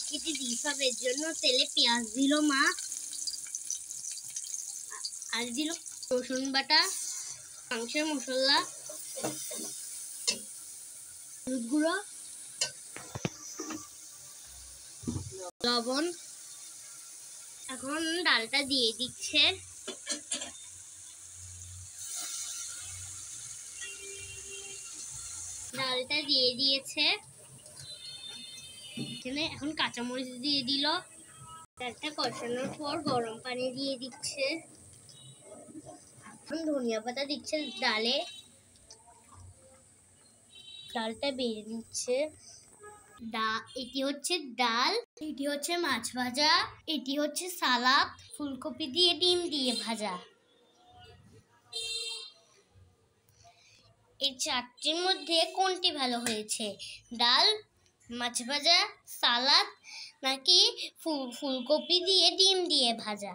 কেটে দিয়ে সবের জন্য তেলে পেঁয়াজ দিল মা, আর দিল রসুন বাটা, মাংসের মশলা, হলুদ গুঁড়ো, লবণ। এখন ডালটা দিয়ে দিচ্ছে। ডালটা দিয়ে দিয়েছে। এখানে এখন কাঁচামরিচ দিয়ে দিল। ডালটা কষানোর পর গরম পানি দিয়ে দিচ্ছে। এখন ধনিয়া পাতা দিচ্ছে ডালে। ডালটা বেড়ে নিচ্ছে। এটি হচ্ছে ডাল, এটি হচ্ছে মাছ ভাজা, এটি হচ্ছে সালাদ, ফুলকপি দিয়ে ডিম দিয়ে ভাজা। এই চারটির মধ্যে কোনটি ভালো হয়েছে? ডাল, মাছ ভাজা, সালাদ নাকি ফুলকপি দিয়ে ডিম দিয়ে ভাজা?